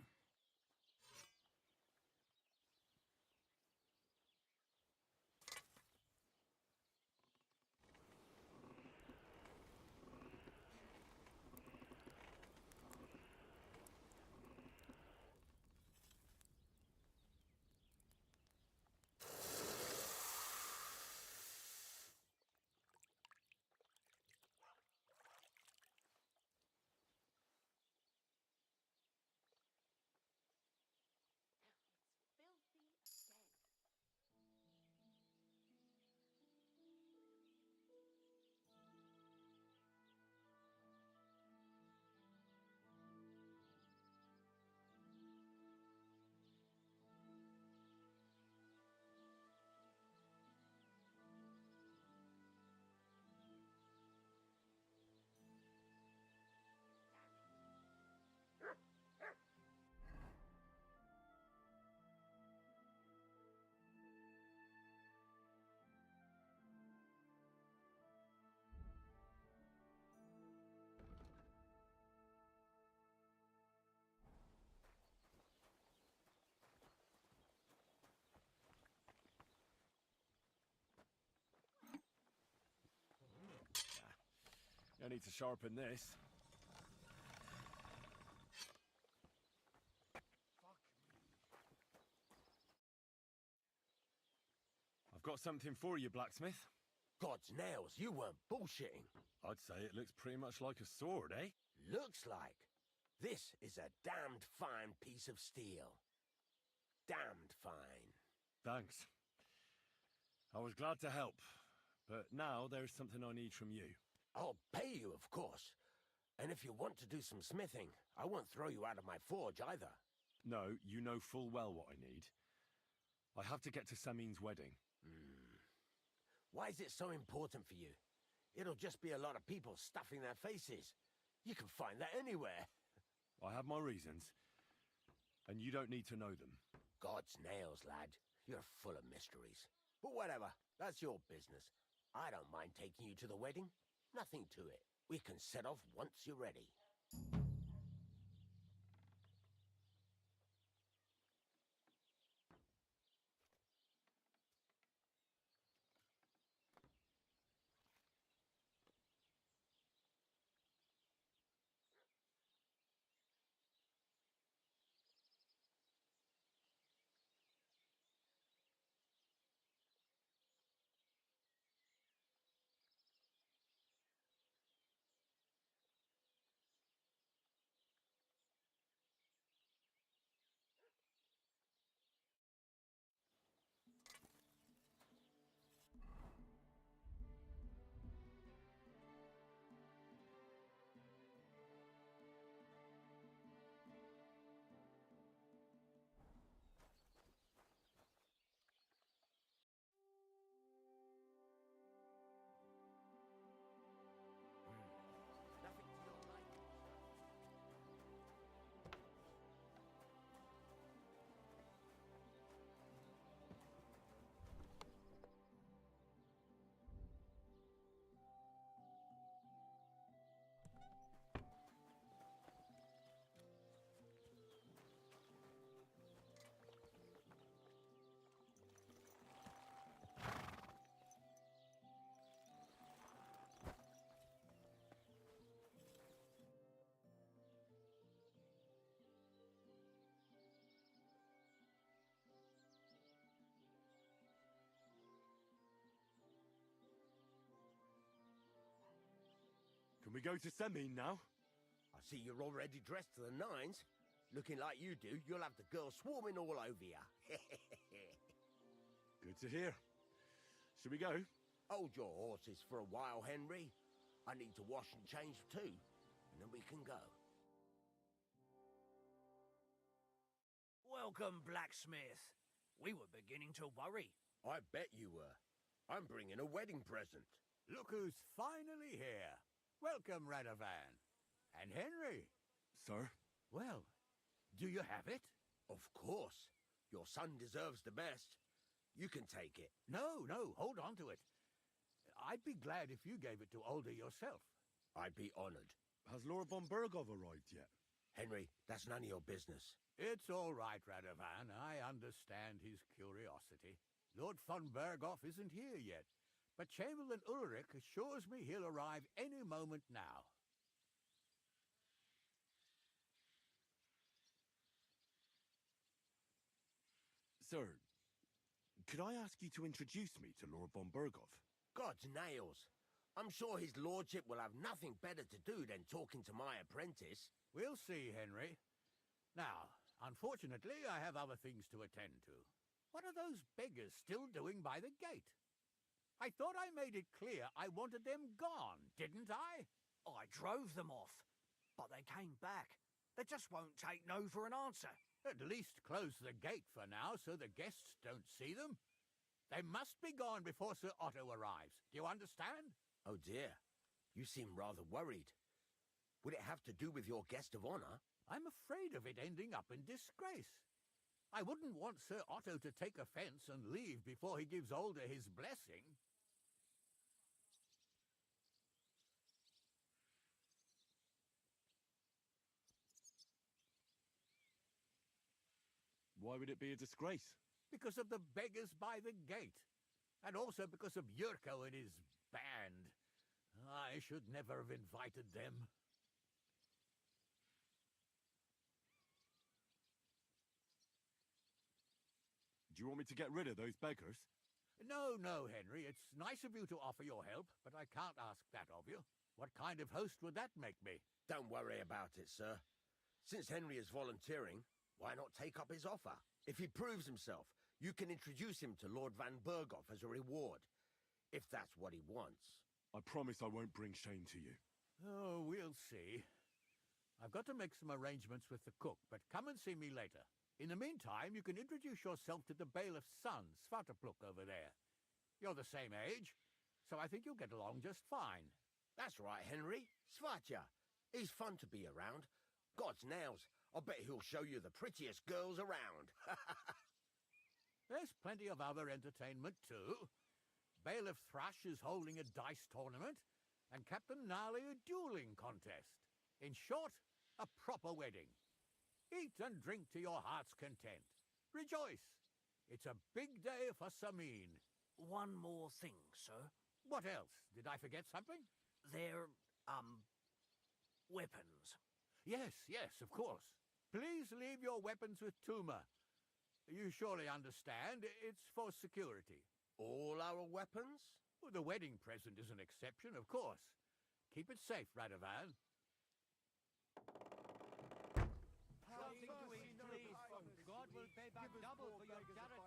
I need to sharpen this. I've got something for you, blacksmith. God's nails, you weren't bullshitting. I'd say it looks pretty much like a sword, eh? Looks like. This is a damned fine piece of steel. Damned fine. Thanks. I was glad to help, but now there's something I need from you. I'll pay you, of course. And if you want to do some smithing, I won't throw you out of my forge either. No, you know full well what I need. I have to get to Samin's wedding. Why is it so important for you? It'll just be a lot of people stuffing their faces. You can find that anywhere. I have my reasons, and you don't need to know them. God's nails, lad. You're full of mysteries. But whatever, that's your business. I don't mind taking you to the wedding. Nothing to it. We can set off once you're ready. Can we go to Samin now? I see you're already dressed to the nines. Looking like you do, you'll have the girls swarming all over you. Good to hear. Should we go? Hold your horses for a while, Henry. I need to wash and change too, and then we can go. Welcome, blacksmith. We were beginning to worry. I bet you were. I'm bringing a wedding present. Look who's finally here. Welcome, Radovan. And Henry. Sir? Well, do you have it? Of course. Your son deserves the best. You can take it. No, hold on to it. I'd be glad if you gave it to Older yourself. I'd be honored. Has Lord von Bergov arrived yet? Henry, that's none of your business. It's all right, Radovan. I understand his curiosity. Lord von Bergov isn't here yet, but Chamberlain Ulrich assures me he'll arrive any moment now. Sir, could I ask you to introduce me to Lord von Bergov? God's nails. I'm sure his lordship will have nothing better to do than talking to my apprentice. We'll see, Henry. Now, unfortunately, I have other things to attend to. What are those beggars still doing by the gate? I thought I made it clear I wanted them gone, didn't I? I drove them off, but they came back. They just won't take no for an answer. At least close the gate for now so the guests don't see them. They must be gone before Sir Otto arrives. Do you understand? Oh dear, you seem rather worried. Would it have to do with your guest of honor? I'm afraid of it ending up in disgrace. I wouldn't want Sir Otto to take offense and leave before he gives Older his blessing. Why would it be a disgrace? Because of the beggars by the gate. And also because of Yurko and his band. I should never have invited them. Do you want me to get rid of those beggars? No, no, Henry. It's nice of you to offer your help, but I can't ask that of you. What kind of host would that make me? Don't worry about it, sir. Since Henry is volunteering, why not take up his offer? If he proves himself, you can introduce him to Lord Van Berghoff as a reward, if that's what he wants. I promise I won't bring shame to you. Oh, we'll see. I've got to make some arrangements with the cook, but come and see me later. In the meantime, you can introduce yourself to the bailiff's son, Svatopluk, over there. You're the same age, so I think you'll get along just fine. That's right, Henry. Svatja. He's fun to be around. God's nails, I bet he'll show you the prettiest girls around. There's plenty of other entertainment, too. Bailiff Thrush is holding a dice tournament, and Captain Gnarly a dueling contest. In short, a proper wedding. Eat and drink to your heart's content. Rejoice. It's a big day for Samin. One more thing, sir. What else? Did I forget something? They're, weapons. Yes, yes, of course. Please leave your weapons with Tuma. You surely understand, it's for security. All our weapons? Well, the wedding present is an exception, of course. Keep it safe, Radovan. Something to eat, please. God will pay back double for your charity.